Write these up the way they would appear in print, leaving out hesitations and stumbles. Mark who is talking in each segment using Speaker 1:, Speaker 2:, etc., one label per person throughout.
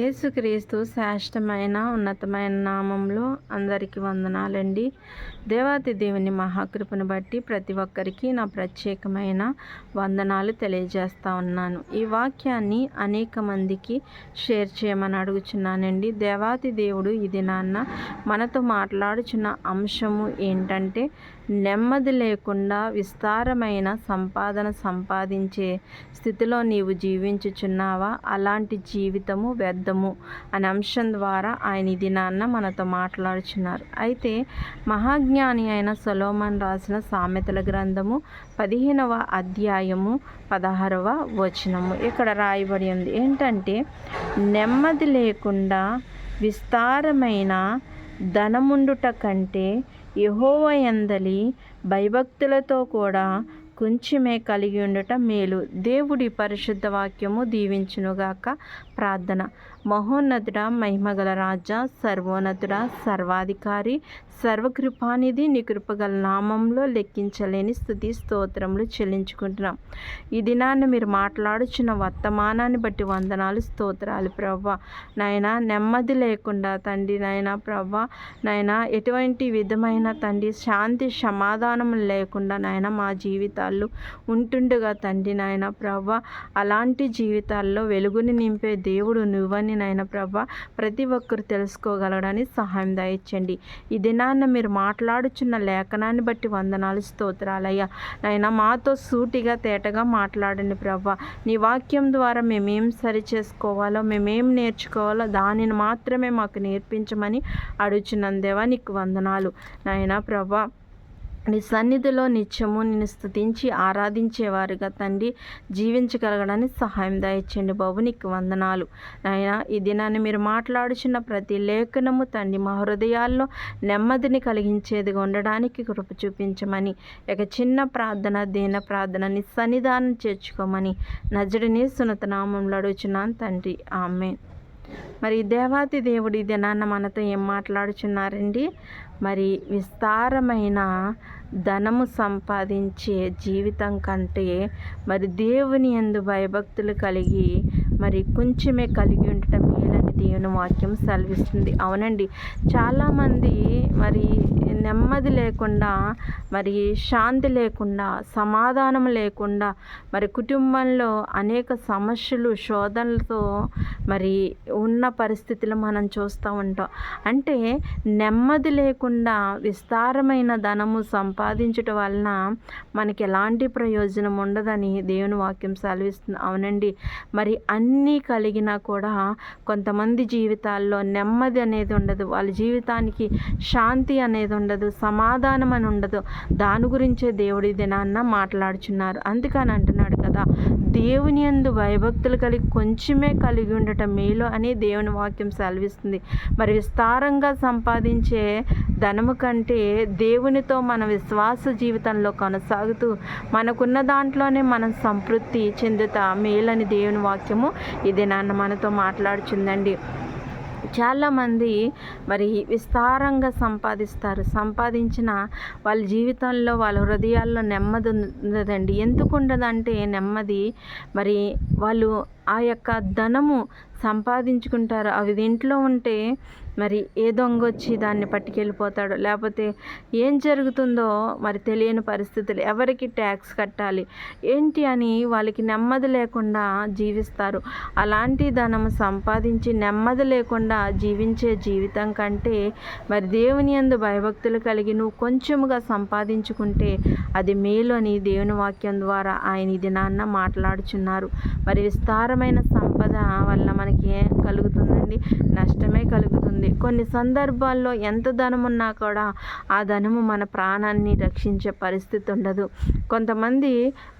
Speaker 1: యేసుక్రీస్తు శ్రేష్టమైన ఉన్నతమైన నామంలో అందరికీ వందనాలండి. దేవాతి దేవుని మహాకృపను బట్టి ప్రతి ఒక్కరికి నా ప్రత్యేకమైన వందనాలు తెలియజేస్తూ ఉన్నాను. ఈ వాక్యాన్ని అనేక మందికి షేర్ చేయమని అడుగుచున్నానండి. దేవాతి దేవుడు ఇది మనతో మాట్లాడుచున్న అంశము ఏంటంటే, నెమ్మది లేకుండా విస్తారమైన సంపాదన సంపాదించే స్థితిలో నీవు జీవించుచున్నావా? అలాంటి జీవితము వ్యర్థము అనే అంశం ద్వారా ఆయన ఇది మనతో మాట్లాడుచున్నారు. అయితే మహాజ్ఞాని అయిన సొలొమోను రాసిన సామెతల గ్రంథము 15వ అధ్యాయము 16వ వచనము ఇక్కడ రాయబడి ఉంది. ఏంటంటే, నెమ్మది లేకుండా విస్తారమైన ధనముండుట కంటే యెహోవా యందలి భయభక్తులతో కూడా కొంచెమే కలిగి ఉండటం మేలు. దేవుడి పరిశుద్ధ వాక్యము దీవించునుగాక. ప్రార్థన. మహోన్నతుడ, మహిమగల రాజా, సర్వోన్నతుడ, సర్వాధికారి, సర్వకృపానిధి, నీ కృపగల నామంలో లెక్కించలేని స్తుతి స్తోత్రములు చెల్లించుకుంటున్నాం. ఈ దినాన్ని మీరు మాట్లాడుచున్న వర్తమానాన్ని బట్టి వందనాలు, స్తోత్రాలు ప్రవ్వా. నాయన, నెమ్మది లేకుండా తండ్రి, నాయన ప్రవ్వా, నాయన ఎటువంటి విధమైన తండ్రి శాంతి సమాధానం లేకుండా నాయన మా జీవితాల్లో ఉంటుండగా తండ్రి, నాయన ప్రవ్వా, అలాంటి జీవితాల్లో వెలుగుని నింపే దేవుడు నువ్వని నాయన ప్రభా ప్రతి ఒక్కరు తెలుసుకోగలడని సహాయం దయచండి. ఈ దినాన్న మీరు మాట్లాడుచున్న లేఖనాన్ని బట్టి వందనాలు, స్తోత్రాలయ్యా. నాయన మాతో సూటిగా తేటగా మాట్లాడండి ప్రభా. నీ వాక్యం ద్వారా మేమేం సరి చేసుకోవాలో, మేమేం నేర్చుకోవాలో దానిని మాత్రమే మాకు నేర్పించమని అడుగుచున్నాను దేవా. నీకు వందనాలు నాయన ప్రభా. నీ సన్నిధిలో నిత్యము నిన్ను స్తుతించి ఆరాధించేవారుగా తండ్రి జీవించగలగడానికి సహాయం దయచేయండి బాబు. నీకు వందనాలు నాయన. ఈ దినాన్ని మీరు మాట్లాడుచున్న ప్రతి లేఖనము తండ్రి మా హృదయాల్లో నెమ్మదిని కలిగించేదిగా ఉండడానికి కృప చూపించమని చిన్న ప్రార్థన, దీన ప్రార్థన నీ సన్నిధానం చేర్చుకోమని నజరుని సున్నత నామంలో అడుగుచున్నాను తండ్రి. ఆమేన్. మరి దేవాతి దేవుడు ఈ దినాన్న మనతో ఏం మాట్లాడుచున్నారండి? మరి విస్తారమైన ధనము సంపాదించే జీవితం కంటే మరి దేవుని యందు భయభక్తులు కలిగి మరి కొంచెమే కలిగి ఉండటం మేలని దేవుని వాక్యం సెలవిస్తుంది. అవునండి, చాలామంది మరి నెమ్మది లేకుండా, మరి శాంతి లేకుండా, సమాధానం లేకుండా, మరి కుటుంబంలో అనేక సమస్యలు శోధనలతో మరి ఉన్న పరిస్థితులు మనం చూస్తూ ఉంటాం. అంటే నెమ్మది లేకుండా విస్తారమైన ధనము సంపాదించటం వలన మనకి ఎలాంటి ప్రయోజనం ఉండదని దేవుని వాక్యం సెలవిస్తుంది. అవునండి, మరి అన్నీ కలిగినా కూడా కొంతమంది జీవితాల్లో నెమ్మది అనేది ఉండదు, వాళ్ళ జీవితానికి శాంతి అనేది ఉండదు, సమాధానం అని ఉండదు. దాని గురించే దేవుడి దినాన్న మాట్లాడుచున్నారు. అందుకని అంటున్నాడు కదా, దేవుని యందు భయభక్తులు కలిగి కొంచెమే కలిగి ఉండటం మేలు అని దేవుని వాక్యం సెలవిస్తుంది. మరి విస్తారంగా సంపాదించే ధనము కంటే దేవునితో మన విశ్వాస జీవితంలో కొనసాగుతూ మనకున్న దాంట్లోనే మనం సంతృప్తి చెందుతా మేలని దేవుని వాక్యము ఇది మనతో మాట్లాడుచుందండి. చాలామంది మరి విస్తారంగా సంపాదించిన వాళ్ళ జీవితంలో, వాళ్ళ హృదయాల్లో నెమ్మది ఉండదండి. ఎందుకు ఉండదంటే నెమ్మది, మరి వాళ్ళు ఆ యొక్క ధనము సంపాదించుకుంటారు. అవి ఇంట్లో ఉంటే మరి ఏ దొంగ వచ్చి దాన్ని పట్టుకెళ్ళిపోతాడు, లేకపోతే ఏం జరుగుతుందో మరి తెలియని పరిస్థితులు, ఎవరికి ట్యాక్స్ కట్టాలి ఏంటి అని వాళ్ళకి నెమ్మది లేకుండా జీవిస్తారు. అలాంటి ధనము సంపాదించి నెమ్మది లేకుండా జీవించే జీవితం కంటే మరి దేవుని యందు భయభక్తులు కలిగి నువ్వు కొంచెముగా సంపాదించుకుంటే అది మేలు అని దేవుని వాక్యం ద్వారా ఆయన ఇది మాట్లాడుచున్నారు. మరి విస్తారమైన సంపద వల్ల మనకి ఏం కలుగుతుందండి? నష్టమే కలుగుతుంది. కొన్ని సందర్భాల్లో ఎంత ధనం ఉన్నా కూడా ఆ ధనము మన ప్రాణాన్ని రక్షించే పరిస్థితి ఉండదు. కొంతమంది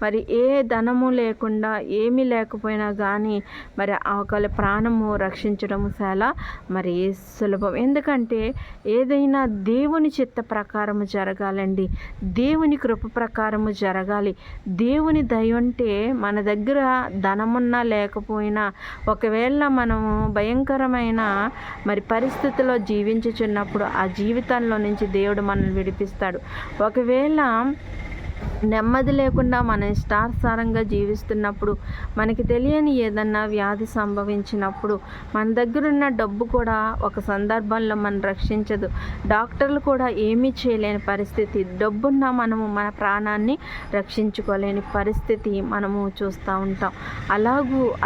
Speaker 1: మరి ఏ ధనము లేకుండా, ఏమీ లేకపోయినా కానీ మరి ఒకళ్ళ ప్రాణము రక్షించడం చాలా మరి సులభం. ఎందుకంటే ఏదైనా దేవుని చిత్త ప్రకారము జరగాలండి, దేవుని కృప ప్రకారము జరగాలి. దేవుని దయ ఉంటే మన దగ్గర ధనమున్నా లేకపోయినా, ఒకవేళ మనము భయంకరమైన మరి పరిస్థితిలో జీవించుచున్నప్పుడు ఆ జీవితంలో నుంచి దేవుడు మనల్ని విడిపిస్తాడు. ఒకవేళ నెమ్మది లేకుండా మనం ఇష్టానుసారంగా జీవిస్తున్నప్పుడు, మనకి తెలియని ఏదన్నా వ్యాధి సంభవించినప్పుడు, మన దగ్గరున్న డబ్బు కూడా ఒక సందర్భంలో మనం రక్షించదు. డాక్టర్లు కూడా ఏమీ చేయలేని పరిస్థితి. డబ్బున్నా మనము మన ప్రాణాన్ని రక్షించుకోలేని పరిస్థితి మనము చూస్తూ ఉంటాం.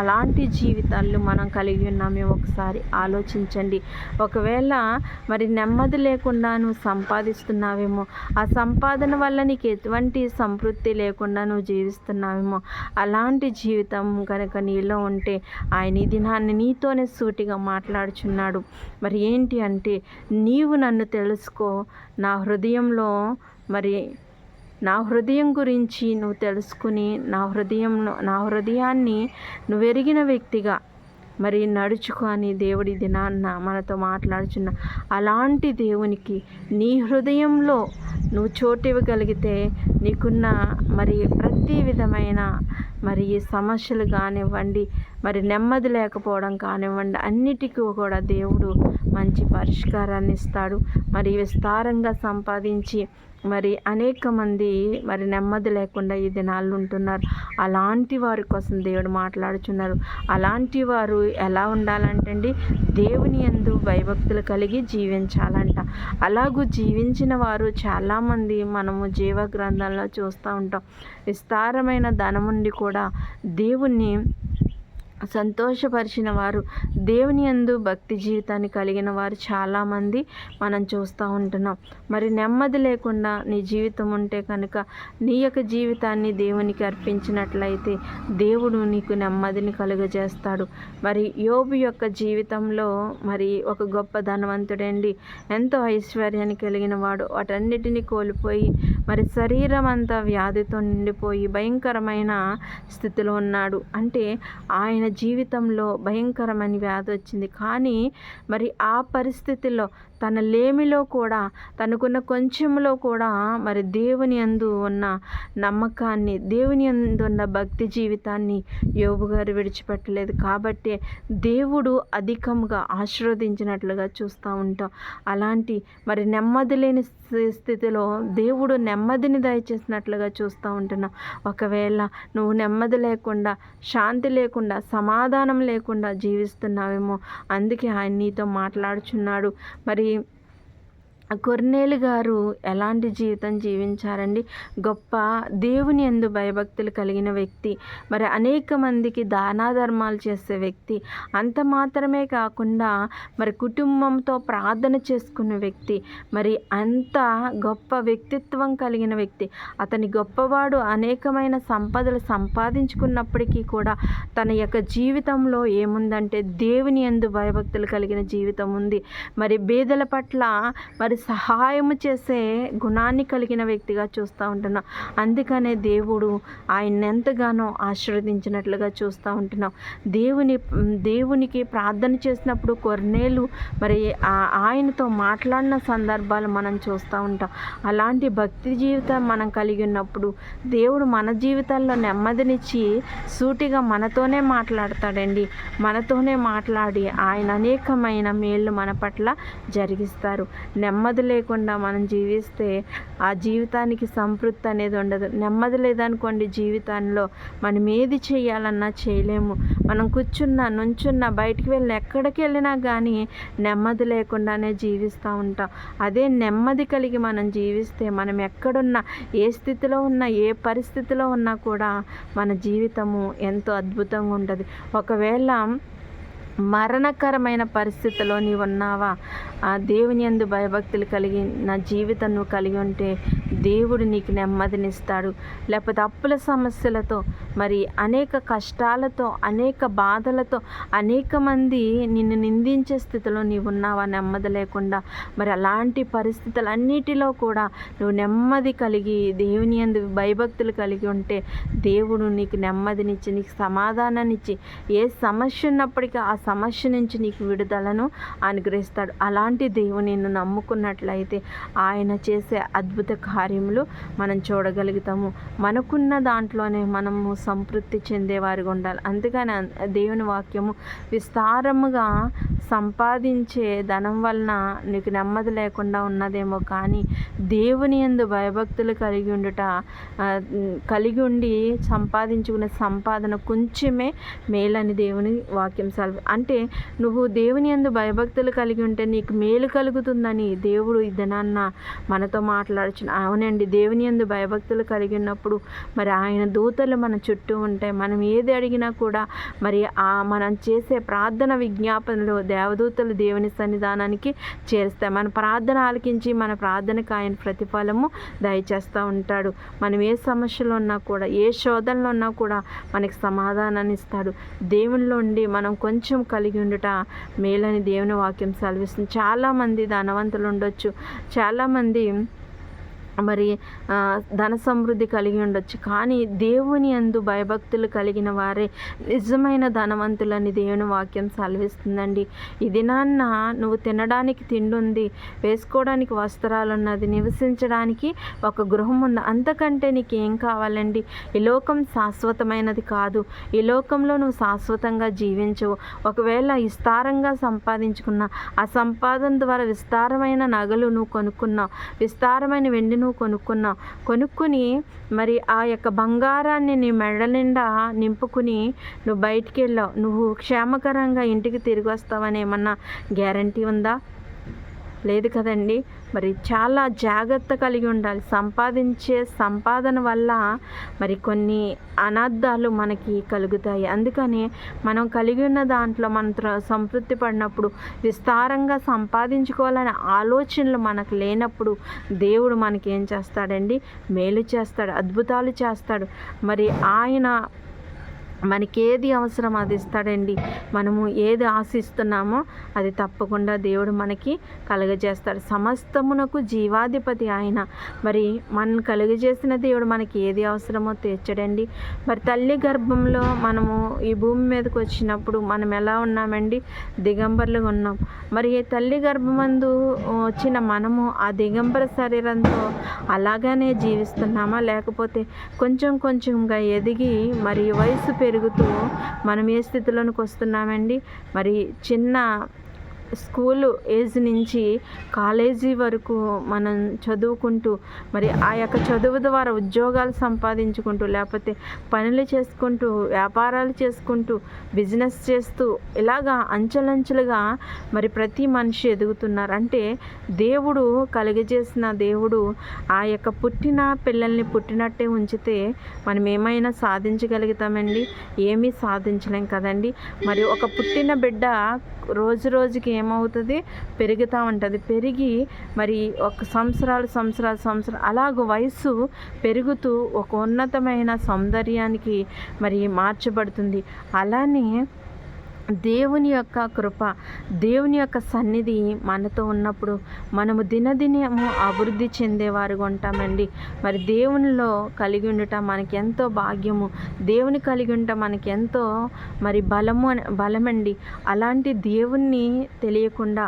Speaker 1: అలాంటి జీవితాలు మనం కలిగి ఉన్నామేమో ఒకసారి ఆలోచించండి. ఒకవేళ మరి నెమ్మది లేకుండా నువ్వు సంపాదిస్తున్నావేమో, ఆ సంపాదన వల్ల నీకు ఎటువంటి సంతృప్తి లేకుండా నువ్వు జీవిస్తున్నావేమో, అలాంటి జీవితం కనుక నీలో ఉంటే ఆయన ఈ దినాన్ని నీతోనే సూటిగా మాట్లాడుచున్నాడు. మరి ఏంటి అంటే, నీవు నన్ను తెలుసుకో, నా హృదయంలో మరి నా హృదయం గురించి నువ్వు తెలుసుకుని, నా హృదయాన్ని నువ్వు ఎరిగిన వ్యక్తిగా మరి నడుచుకో అని దేవుడి దినాన్న మనతో మాట్లాడుచున్న అలాంటి దేవునికి నీ హృదయంలో నువ్వు చోటు ఇవ్వగలిగితే, నీకున్న మరి ప్రతి విధమైన మరి సమస్యలు కానివ్వండి, మరి నెమ్మది లేకపోవడం కానివ్వండి, అన్నిటికీ కూడా దేవుడు మంచి పరిష్కారాన్ని ఇస్తాడు. మరి విస్తారంగా సంపాదించి మరి అనేక మంది మరి నెమ్మది లేకుండా ఈ దినాల్లో ఉంటున్నారు. అలాంటి వారి కోసం దేవుడు మాట్లాడుచున్నారు. అలాంటి వారు ఎలా ఉండాలంటే అండి, దేవుని యందు భయభక్తులు కలిగి జీవించాలంట. అలాగూ జీవించిన వారు చాలామంది మనము జీవ గ్రంథంలో చూస్తూ ఉంటాం. విస్తారమైన ధనముండి కూడా దేవుణ్ణి సంతోషపరిచిన వారు, దేవుని యందు భక్తి జీవితాన్ని కలిగిన వారు చాలామంది మనం చూస్తూ ఉంటున్నాం. మరి నెమ్మది లేకుండా నీ జీవితం ఉంటే కనుక నీ యొక్క జీవితాన్ని దేవునికి అర్పించినట్లయితే దేవుడు నీకు నెమ్మదిని కలుగజేస్తాడు. మరి యోబు యొక్క జీవితంలో మరి ఒక గొప్ప ధనవంతుడండి, ఎంతో ఐశ్వర్యాన్ని కలిగిన వాడు. వాటన్నిటిని కోల్పోయి మరి శరీరం అంతా వ్యాధితో నిండిపోయి భయంకరమైన స్థితిలో ఉన్నాడు. అంటే ఆయన జీవితంలో భయంకరమైన వ్యాధి వచ్చింది. కానీ మరి ఆ పరిస్థితిలో తన లేమిలో కూడా, తనకున్న కొంచెంలో కూడా మరి దేవుని యందు ఉన్న నమ్మకాన్ని, దేవుని యందు ఉన్న భక్తి జీవితాన్ని యోబు గారు విడిచిపెట్టలేదు. కాబట్టి దేవుడు అధికంగా ఆశీర్వదించినట్లుగా చూస్తూ ఉంటాం. అలాంటి మరి నెమ్మది లేని స్థితిలో దేవుడు నెమ్మదిని దయచేసినట్లుగా చూస్తూ ఉంటున్నాం. ఒకవేళ నువ్వు నెమ్మది లేకుండా, శాంతి లేకుండా, సమాధానం లేకుండా జీవిస్తున్నావేమో, అందుకే ఆయన నీతో మాట్లాడుచున్నాడు. మరి కొర్నేలు గారు ఎలాంటి జీవితం జీవించారండి? గొప్ప దేవుని యందు భయభక్తులు కలిగిన వ్యక్తి, మరి అనేక మందికి దానాధర్మాలు చేసే వ్యక్తి. అంత మాత్రమే కాకుండా మరి కుటుంబంతో ప్రార్థన చేసుకున్న వ్యక్తి, మరి అంత గొప్ప వ్యక్తిత్వం కలిగిన వ్యక్తి. అతని గొప్పవాడు అనేకమైన సంపదలు సంపాదించుకున్నప్పటికీ కూడా తన యొక్క జీవితంలో ఏముందంటే దేవుని యందు భయభక్తులు కలిగిన జీవితం ఉంది. మరి బీదల పట్ల మరి సహాయము చేసే గుణాన్ని కలిగిన వ్యక్తిగా చూస్తూ ఉంటున్నాం. అందుకనే దేవుడు ఆయన ఎంతగానో ఆశీర్వదించినట్లుగా చూస్తూ ఉంటున్నాం. దేవునికి ప్రార్థన చేసినప్పుడు కొర్నేలు మరి ఆయనతో మాట్లాడిన సందర్భాలు మనం చూస్తూ ఉంటాం. అలాంటి భక్తి జీవితం మనం కలిగి ఉన్నప్పుడు దేవుడు మన జీవితాల్లో నెమ్మదినిచ్చి సూటిగా మనతోనే మాట్లాడతాడండి. మనతోనే మాట్లాడి ఆయన అనేకమైన మేళ్ళు మన పట్ల జరిగిస్తారు. నెమ్మది లేకుండా మనం జీవిస్తే ఆ జీవితానికి సంతృప్తి అనేది ఉండదు. నెమ్మది లేదనుకోండి, జీవితంలో మనం ఏది చేయాలన్నా చేయలేము. మనం కూర్చున్నా, నుంచున్నా, బయటికి వెళ్ళి ఎక్కడికి వెళ్ళినా కానీ నెమ్మది లేకుండానే జీవిస్తూ ఉంటాం. అదే నెమ్మది కలిగి మనం జీవిస్తే మనం ఎక్కడున్నా, ఏ స్థితిలో ఉన్నా, ఏ పరిస్థితిలో ఉన్నా కూడా మన జీవితము ఎంతో అద్భుతంగా ఉంటుంది. ఒకవేళ మరణకరమైన పరిస్థితిలో నీవు ఉన్నావా, ఆ దేవుని యందు భయభక్తులు కలిగి నా జీవితం నువ్వు కలిగి ఉంటే దేవుడు నీకు నెమ్మదినిస్తాడు. లేకపోతే అప్పుల సమస్యలతో, మరి అనేక కష్టాలతో, అనేక బాధలతో, అనేక మంది నిన్ను నిందించే స్థితిలో నీవు ఉన్నావా నెమ్మది లేకుండా, మరి అలాంటి పరిస్థితులన్నిటిలో కూడా నువ్వు నెమ్మది కలిగి దేవుని యందు భయభక్తులు కలిగి ఉంటే దేవుడు నీకు నెమ్మదినిచ్చి, నీకు సమాధానాన్నిచ్చి, ఏ సమస్య ఉన్నప్పటికీ ఆ సమస్య నుంచి నీకు విడుదలను అనుగ్రహిస్తాడు. అలాంటి దేవుని నిన్ను నమ్ముకున్నట్లయితే ఆయన చేసే అద్భుత కార్యములు మనం చూడగలుగుతాము. మనకున్న దాంట్లోనే మనము సంతృప్తి చెందేవారిగా ఉండాలి. అందుకని దేవుని వాక్యము విస్తారముగా సంపాదించే ధనం వలన నీకు నెమ్మది లేకుండా ఉన్నదేమో, కానీ దేవుని యందు భయభక్తులు కలిగి ఉండి సంపాదించుకునే సంపాదన కొంచెమే మేలని దేవుని వాక్యం అంటే నువ్వు దేవుని యందు భయభక్తులు కలిగి ఉంటే నీకు మేలు కలుగుతుందని దేవుడు ఈ దినాన్న మనతో మాట్లాడుచున్న. అవునండి, దేవుని యందు భయభక్తులు కలిగి ఉన్నప్పుడు మరి ఆయన దూతలు మన చుట్టూ ఉంటాయి. మనం ఏది అడిగినా కూడా మరి మనం చేసే ప్రార్థన విజ్ఞాపనలు దేవదూతలు దేవుని సన్నిధానానికి చేరుస్తాయి. మన ప్రార్థన ఆలకించి మన ప్రార్థనకు ఆయన ప్రతిఫలము దయచేస్తూ ఉంటాడు. మనం ఏ సమస్యలో ఉన్నా కూడా, ఏ శోధనలో ఉన్నా కూడా మనకి సమాధానాన్ని ఇస్తాడు. దేవునిలో ఉండి మనం కొంచెం కలిగి ఉండుట మేలని దేవుని వాక్యం సెలవిస్తుంది. చాలామంది ధనవంతులు ఉండొచ్చు, చాలామంది మరి ధన సమృద్ధి కలిగి ఉండొచ్చు, కానీ దేవుని యందు భయభక్తులు కలిగిన వారే నిజమైన ధనవంతులని దేవుని వాక్యం సెలవిస్తుందండి. ఈ దినాన్న నువ్వు తినడానికి తిండి ఉంది, వేసుకోవడానికి వస్త్రాలు ఉన్నది, నివసించడానికి ఒక గృహం ఉంది, అంతకంటే నీకు ఏం కావాలండి? ఈ లోకం శాశ్వతమైనది కాదు. ఈ లోకంలో నువ్వు శాశ్వతంగా జీవించవు. ఒకవేళ విస్తారంగా సంపాదించుకున్న ఆ సంపాదన ద్వారా విస్తారమైన నగలు నువ్వు కొనుక్కున్నావు, విస్తారమైన వెండి నువ్వు కొనుక్కుని మరి ఆ యొక్క బంగారాన్ని నీ మెడ నిండా నింపుకుని నువ్వు బయటికి వెళ్ళావు. నువ్వు క్షేమకరంగా ఇంటికి తిరిగి వస్తావని ఏమన్నా గ్యారంటీ ఉందా? లేదు కదండి. మరి చాలా జాగ్రత్త కలిగి ఉండాలి. సంపాదించే సంపాదన వల్ల మరి కొన్ని అనర్థాలు మనకి కలుగుతాయి. అందుకని మనం కలిగి ఉన్న దాంట్లో మనం సంతృప్తి పడినప్పుడు, విస్తారంగా సంపాదించుకోవాలనే ఆలోచనలు మనకు లేనప్పుడు దేవుడు మనకి ఏం చేస్తాడండి? మేలు చేస్తాడు, అద్భుతాలు చేస్తాడు. మరి ఆయన మనకి ఏది అవసరం అది ఇస్తాడండి. మనము ఏది ఆశిస్తున్నామో అది తప్పకుండా దేవుడు మనకి కలుగజేస్తాడు. సమస్తమునకు జీవాధిపతి ఆయన. మరి మనం కలుగజేసిన దేవుడు మనకి ఏది అవసరమో తీర్చడండి. మరి తల్లి గర్భంలో మనము ఈ భూమి మీదకి వచ్చినప్పుడు మనం ఎలా ఉన్నామండి? దిగంబరులుగా ఉన్నాం. మరి తల్లి గర్భమందు వచ్చిన మనము ఆ దిగంబర శరీరంతో అలాగనే జీవిస్తున్నామా? లేకపోతే కొంచెం కొంచెంగా ఎదిగి మరి వయసు పెరుగుతూ మనం ఏ స్థితిలోనికి వస్తున్నామండి? మరి చిన్న స్కూలు ఏజ్ నుంచి కాలేజీ వరకు మనం చదువుకుంటూ మరి ఆ యొక్క చదువు ద్వారా ఉద్యోగాలు సంపాదించుకుంటూ, లేకపోతే పనులు చేసుకుంటూ, వ్యాపారాలు చేసుకుంటూ, బిజినెస్ చేస్తూ ఇలాగా అంచెలంచెలుగా మరి ప్రతి మనిషి ఎదుగుతున్నారు. అంటే దేవుడు కలుగజేసిన దేవుడు ఆ యొక్క పుట్టిన పిల్లల్ని పుట్టినట్టే ఉంచితే మనం ఏమైనా సాధించగలుగుతామండి? ఏమీ సాధించలేం కదండి. మరి ఒక పుట్టిన బిడ్డ రోజు రోజుకి ఏమవుతుంది? పెరుగుతూ ఉంటుంది. పెరిగి మరి ఒక సంవత్సరాలు అలాగ వయసు పెరుగుతూ ఒక ఉన్నతమైన సౌందర్యానికి మరి మార్చబడుతుంది. అలానే దేవుని యొక్క కృప, దేవుని యొక్క సన్నిధి మనతో ఉన్నప్పుడు మనము దినదినము అభివృద్ధి చెందేవారుగా ఉంటామండి. మరి దేవునిలో కలిగి ఉండటం మనకి ఎంతో భాగ్యము, దేవుని కలిగి ఉండటం మనకి ఎంతో మరి బలమండి. అలాంటి దేవుణ్ణి తెలియకుండా,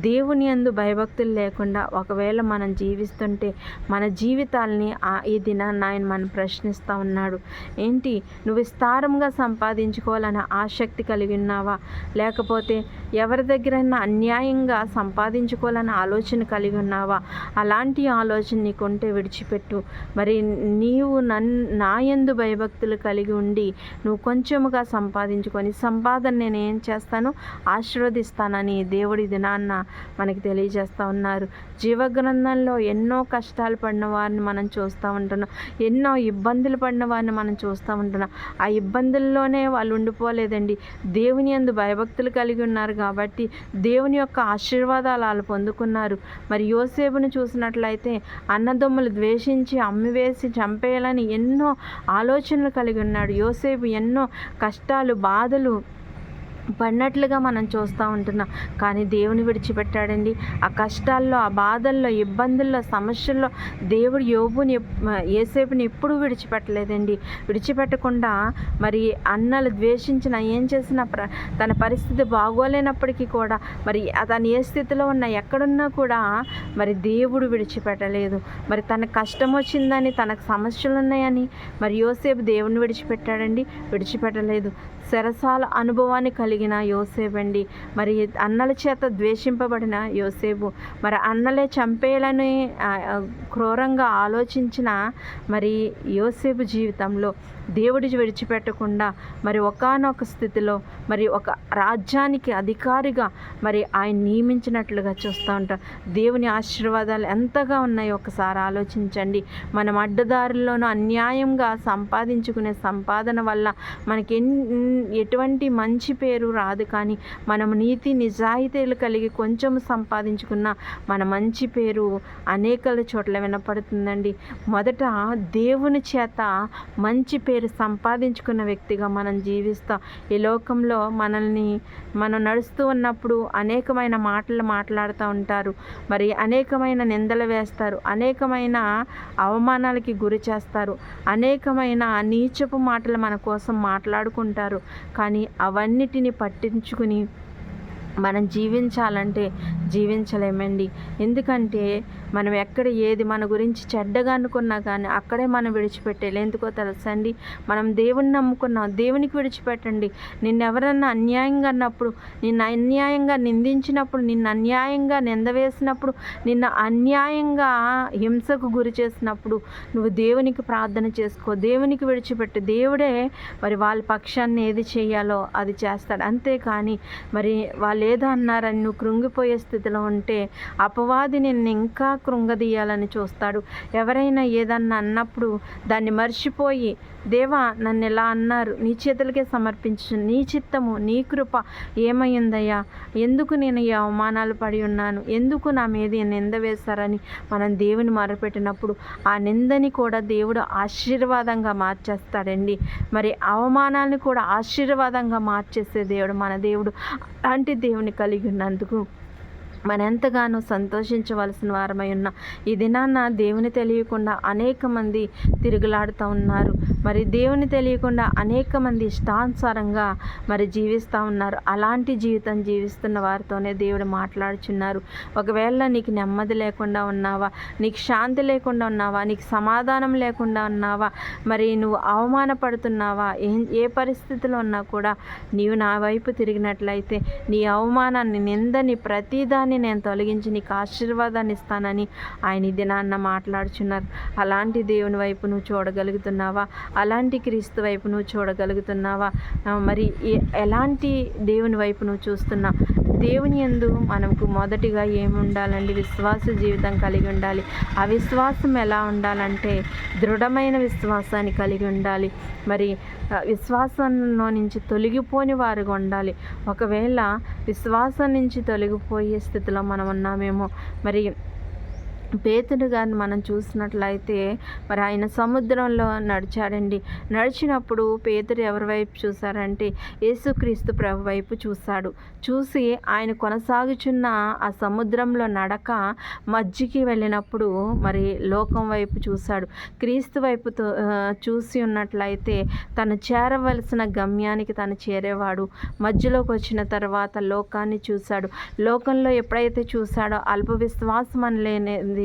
Speaker 1: దేవుని యందు భయభక్తులు లేకుండా ఒకవేళ మనం జీవిస్తుంటే మన జీవితాలని ఈ దినాన్ని ఆయన మనం ప్రశ్నిస్తూ ఉన్నాడు. ఏంటి, నువ్వు విస్తారంగా సంపాదించుకోవాలన్న ఆసక్తి కలిగి ఉన్నావా? లేకపోతే ఎవరి దగ్గరైనా అన్యాయంగా సంపాదించుకోవాలన్న ఆలోచన కలిగి ఉన్నావా? అలాంటి ఆలోచన నీకుంటే విడిచిపెట్టు. మరి నీవు నా యందు భయభక్తులు కలిగి ఉండి నువ్వు కొంచెముగా సంపాదించుకొని సంపాదన నేను ఏం చేస్తాను? ఆశీర్వదిస్తానని దేవుడి దినాన్న మనకి తెలియజేస్తూ ఉన్నారు. జీవగ్రంథంలో ఎన్నో కష్టాలు పడిన వారిని మనం చూస్తూ ఉంటున్నాం, ఎన్నో ఇబ్బందులు పడిన వారిని మనం చూస్తూ ఉంటున్నాం. ఆ ఇబ్బందుల్లోనే వాళ్ళు ఉండిపోలేదండి. దేవుని యందు భయభక్తులు కలిగి ఉన్నారు కాబట్టి దేవుని యొక్క ఆశీర్వాదాలు వాళ్ళు పొందుకున్నారు. మరి యోసేపును చూసినట్లయితే అన్నదమ్ములు ద్వేషించి అమ్మివేసి చంపేయాలని ఎన్నో ఆలోచనలు కలిగి ఉన్నాడు. యోసేపు ఎన్నో కష్టాలు, బాధలు పడినట్లుగా మనం చూస్తూ ఉంటున్నాం. కానీ దేవుని విడిచిపెట్టాడండి. ఆ కష్టాల్లో, ఆ బాధల్లో, ఇబ్బందుల్లో, సమస్యల్లో దేవుడు యోసేపుని ఎప్పుడూ విడిచిపెట్టలేదండి. విడిచిపెట్టకుండా మరి అన్నలు ద్వేషించిన ఏం చేసినా తన పరిస్థితి బాగోలేనప్పటికీ కూడా మరి తను ఏ స్థితిలో ఉన్నా ఎక్కడున్నా కూడా మరి దేవుడు విడిచిపెట్టలేదు. మరి తనకు కష్టం వచ్చిందని, తనకు సమస్యలు ఉన్నాయని మరి యోసేపు దేవుని విడిచిపెట్టాడండి? విడిచిపెట్టలేదు. చెరసాల అనుభవాన్ని కలిగిన యోసేపు అండి. మరి అన్నల చేత ద్వేషింపబడిన యోసేపు, మరి అన్నలే చంపేయాలని క్రూరంగా ఆలోచించిన మరి యోసేపు జీవితంలో దేవుడి విడిచిపెట్టకుండా మరి ఒకానొక స్థితిలో మరి ఒక రాజ్యానికి అధికారిగా మరి ఆయన నియమించినట్లుగా చూస్తూ ఉంటాం. దేవుని ఆశీర్వాదాలు ఎంతగా ఉన్నాయో ఒకసారి ఆలోచించండి. మనం అడ్డదారుల్లోనూ అన్యాయంగా సంపాదించుకునే సంపాదన వల్ల మనకి ఎటువంటి మంచి పేరు రాదు. కానీ మనం నీతి నిజాయితీలు కలిగి కొంచెం సంపాదించుకున్న మన మంచి పేరు అనేకల చోట్ల వినపడుతుందండి. మొదట దేవుని చేత మంచి పేరు సంపాదించుకున్న వ్యక్తిగా మనం జీవిస్తాం. ఈ లోకంలో మనం నడుస్తూ ఉన్నప్పుడు అనేకమైన మాటలు మాట్లాడుతూ ఉంటారు. మరి అనేకమైన నిందలు వేస్తారు, అనేకమైన అవమానాలకి గురి చేస్తారు, అనేకమైన నీచపు మాటలు మన కోసం మాట్లాడుకుంటారు. కానీ అవన్నిటిని పట్టించుకుని మనం జీవించాలంటే జీవించలేమండి. ఎందుకంటే మనం ఎక్కడ ఏది మన గురించి చెడ్డగా అనుకున్నా కానీ అక్కడే మనం విడిచిపెట్టేయాలి. ఎందుకో తెలుసండి, మనం దేవుని నమ్ముకున్నాం, దేవునికి విడిచిపెట్టండి. నిన్నెవరన్నా అన్యాయంగా అన్నప్పుడు, నిన్ను అన్యాయంగా నిందించినప్పుడు, నిన్ను అన్యాయంగా నిందవేసినప్పుడు, నిన్ను అన్యాయంగా హింసకు గురి చేసినప్పుడు నువ్వు దేవునికి ప్రార్థన చేసుకో, దేవునికి విడిచిపెట్టు. దేవుడే మరి వాళ్ళ పక్షాన్ని ఏది చేయాలో అది చేస్తాడు. అంతేకాని మరి వాళ్ళు ఏదో అన్నారని నువ్వు కృంగిపోయే స్థితిలో ఉంటే అపవాది నిన్ను ఇంకా కృంగదీయాలని చూస్తాడు. ఎవరైనా ఏదన్నా అన్నప్పుడు దాన్ని మర్చిపోయి, దేవా నన్ను ఇలా అన్నారు, నీ చేతులకే సమర్పించు, నీ చిత్తము, నీ కృప ఏమైందయ్యా, ఎందుకు నేను ఈ అవమానాలు పడి ఉన్నాను, ఎందుకు నా మీద నింద వేశారని మనం దేవుని మొరపెట్టినప్పుడు ఆ నిందని కూడా దేవుడు ఆశీర్వాదంగా మార్చేస్తాడండి. మరి అవమానాన్ని కూడా ఆశీర్వాదంగా మార్చేసే దేవుడు మన దేవుడు. అలాంటి దేవుని కలిగి ఉన్నందుకు మనం ఎంతగానో సంతోషించవలసిన వారమై ఉన్నాం. ఈ దినాన్న దేవుని తెలియకుండా అనేక మంది తిరుగులాడుతూ ఉన్నారు. మరి దేవుని తెలియకుండా అనేక మంది ఇష్టానుసారంగా మరి జీవిస్తూ ఉన్నారు. అలాంటి జీవితం జీవిస్తున్న వారితోనే దేవుడు మాట్లాడుచున్నారు. ఒకవేళ నీకు నెమ్మది లేకుండా ఉన్నావా, నీకు శాంతి లేకుండా ఉన్నావా, నీకు సమాధానం లేకుండా ఉన్నావా, మరి నువ్వు అవమానపడుతున్నావా, ఏ పరిస్థితిలో ఉన్నా కూడా నీవు నా వైపు తిరిగినట్లయితే నీ అవమానాన్ని, నిందని, ప్రతిదాన్ని నేను తొలగించి నీకు ఆశీర్వాదాన్ని ఇస్తానని ఆయన ఈ దినాన్న మాట్లాడుచున్నారు. అలాంటి దేవుని వైపు నువ్వు చూడగలుగుతున్నావా? అలాంటి క్రీస్తు వైపు నువ్వు చూడగలుగుతున్నావా? మరి ఎలాంటి దేవుని వైపు నువ్వు చూస్తున్నావు? దేవుని యందు మనకు మొదటిగా ఏమి ఉండాలండి? విశ్వాస జీవితం కలిగి ఉండాలి. ఆ విశ్వాసం ఎలా ఉండాలంటే దృఢమైన విశ్వాసాన్ని కలిగి ఉండాలి. మరి విశ్వాసంలో నుంచి తొలగిపోని వారుగా ఉండాలి. ఒకవేళ విశ్వాసం నుంచి తొలగిపోయే స్థితిలో మనం ఉన్నామేమో. మరి పేతురు గారిని మనం చూసినట్లయితే మరి ఆయన సముద్రంలో నడిచాడండి. నడిచినప్పుడు పేతురు ఎవరి వైపు చూశారంటే యేసుక్రీస్తు ప్రభు వైపు చూశాడు. చూసి ఆయన కొనసాగుచున్న ఆ సముద్రంలో నడక మధ్యకి వెళ్ళినప్పుడు మరి లోకం వైపు చూశాడు. క్రీస్తు వైపు చూసి ఉన్నట్లయితే తను చేరవలసిన గమ్యానికి తను చేరేవాడు. మధ్యలోకి వచ్చిన తర్వాత లోకాన్ని చూశాడు. లోకంలో ఎప్పుడైతే చూశాడో అల్ప విశ్వాసం అనలేనిది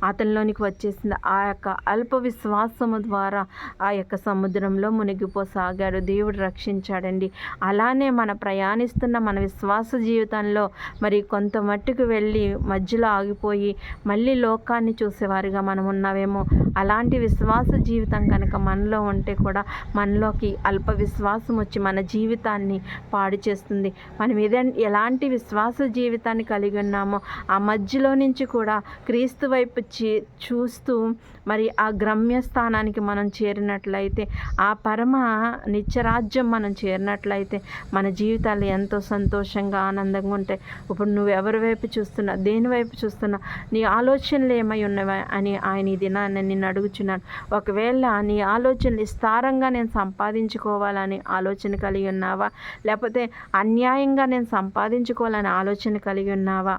Speaker 1: అతనిలోనికి వచ్చేసింది. ఆ యొక్క అల్ప విశ్వాసము ద్వారా ఆ యొక్క సముద్రంలో మునిగిపోసాగాడు. దేవుడు రక్షించాడండి. అలానే మన ప్రయాణిస్తున్న మన విశ్వాస జీవితంలో మరి కొంత మట్టుకు వెళ్ళి మధ్యలో ఆగిపోయి మళ్ళీ లోకాన్ని చూసేవారిగా మనం ఉన్నావేమో. అలాంటి విశ్వాస జీవితం కనుక మనలో ఉంటే కూడా మనలోకి అల్ప విశ్వాసం వచ్చి మన జీవితాన్ని పాడు చేస్తుంది. మనం ఎలాంటి విశ్వాస జీవితాన్ని కలిగి ఉన్నామో ఆ మధ్యలో నుంచి కూడా క్రీస్తు వైపు చూస్తూ మరి ఆ గమ్యస్థానానికి మనం చేరినట్లయితే, ఆ పరమ నిత్యరాజ్యం మనం చేరినట్లయితే మన జీవితాలు ఎంతో సంతోషంగా ఆనందంగా ఉంటాయి. ఇప్పుడు నువ్వు ఎవరి వైపు చూస్తున్నా, దేని వైపు చూస్తున్నా, నీ ఆలోచనలు ఏమై ఉన్నవా అని ఆయన ఈ దినాన్ని నిన్ను అడుగుచున్నాను. ఒకవేళ నీ ఆలోచనలు విస్తారంగా నేను సంపాదించుకోవాలని ఆలోచన కలిగి ఉన్నావా, లేకపోతే అన్యాయంగా నేను సంపాదించుకోవాలని ఆలోచన కలిగి ఉన్నావా?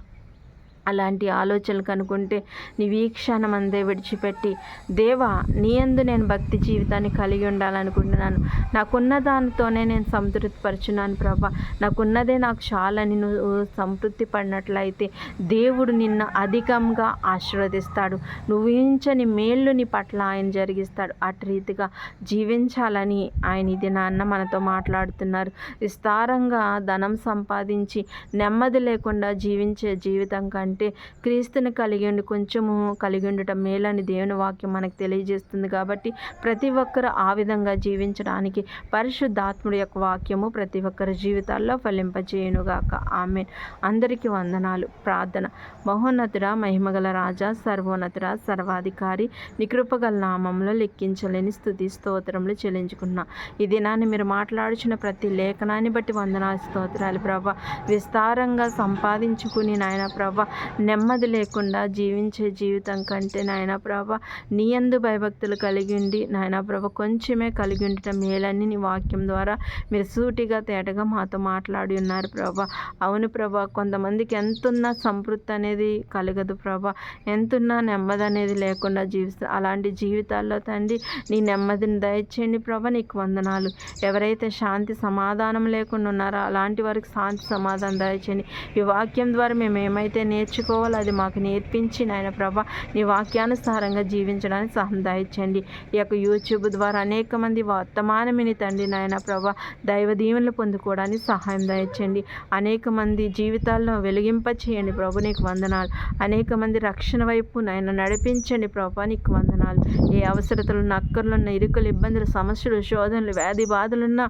Speaker 1: అలాంటి ఆలోచనలు కనుకుంటే నీ వీక్షణం అందే విడిచిపెట్టి, దేవా నీ యందు నేను భక్తి జీవితాన్ని కలిగి ఉండాలనుకుంటున్నాను, నాకున్న దానితోనే నేను సంతృప్తిపరుచున్నాను ప్రభా, నాకున్నదే నాకు చాలని నువ్వు సంతృప్తి పడినట్లయితే దేవుడు నిన్ను అధికంగా ఆశీర్వదిస్తాడు. నువ్వు ఊహించని మేళ్ళు నీ పట్ల ఆయన జరిగిస్తాడు. అటు రీతిగా జీవించాలని ఆయన ఇది నాన్న మనతో మాట్లాడుతున్నారు. విస్తారంగా ధనం సంపాదించి నెమ్మది లేకుండా జీవించే జీవితం కంటే క్రీస్తుని కలిగి ఉండి కొంచెము కలిగి ఉండటం మేలని దేవుని వాక్యం మనకు తెలియజేస్తుంది. కాబట్టి ప్రతి ఒక్కరు ఆ విధంగా జీవించడానికి పరిశుద్ధాత్ముడి యొక్క వాక్యము ప్రతి ఒక్కరి జీవితాల్లో ఫలింపజేయునుగాక. ఆమేన్. అందరికీ వందనాలు. ప్రార్థన. మహోన్నతుడ, మహిమగల రాజా, సర్వోన్నతుడ, సర్వాధికారి, నీ కృపగల నామంలో లెక్కించలేని స్తుతి స్తోత్రములు చెల్లించుకున్నా. ఈ దినాన్ని మీరు మాట్లాడుచున్న ప్రతి లేఖనాన్ని బట్టి వందనాలు స్తోత్రాలు ప్రభా. విస్తారంగా సంపాదించుకుని నాయన ప్రభా నెమ్మది లేకుండా జీవించే జీవితం కంటే నాయన ప్రభా నీ యందు భయభక్తులు కలిగి ఉండి నాయన ప్రభా కొంచెమే కలిగి ఉండటం మేలని నీ వాక్యం ద్వారా మీరు సూటిగా తేటగా మాతో మాట్లాడి ఉన్నారు ప్రభా. అవును ప్రభా, కొంతమందికి ఎంతున్నా సంతృప్తి అనేది కలగదు ప్రభా, ఎంతున్నా నెమ్మది అనేది లేకుండా జీవిస్తారు. అలాంటి జీవితాల్లో తండ్రి నీ నెమ్మదిని దయచేయండి ప్రభా. నీకు వందనాలు. ఎవరైతే శాంతి సమాధానం లేకుండా ఉన్నారో అలాంటి వారికి శాంతి సమాధానం దయచేయండి. ఈ వాక్యం ద్వారా మేము ఏమైతే నేర్చుకోవాలో అది మాకు నేర్పించి నాయన ప్రభా నీ వాక్యానుసారంగా జీవించడానికి సహాయం దయచేయండి. ఈ యొక్క యూట్యూబ్ ద్వారా అనేక మంది వర్తమానమిని తండ్రి నాయన ప్రభా దైవ దీవెనలు పొందుకోవడానికి సహాయం దయచేయండి. అనేక మంది జీవితాల్లో వెలిగింప చేయండి ప్రభు. నీకు వందనాలు. అనేక మంది రక్షణ వైపు నాయన నడిపించండి ప్రభా. నీకు వందనాలు. ఏ అవసరతలున్న, అక్కర్లున్న, ఇరుకులు, ఇబ్బందులు, సమస్యలు, శోధనలు, వ్యాధి బాధలున్నా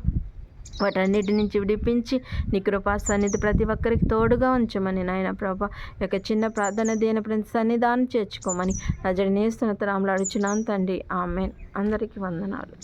Speaker 1: వాటన్నిటి నుంచి విడిపించి నీ కృపా సన్నిధి ప్రతి ఒక్కరికి తోడుగా ఉంచమని నాయన ప్రభా యొక్క చిన్న ప్రార్థన దేని ప్రతి సన్నిధానం చేర్చుకోమని నజరేయుని యేసు నామములో అడుగుచున్నాను తండ్రి. ఆమేన్. అందరికీ వందనాలు.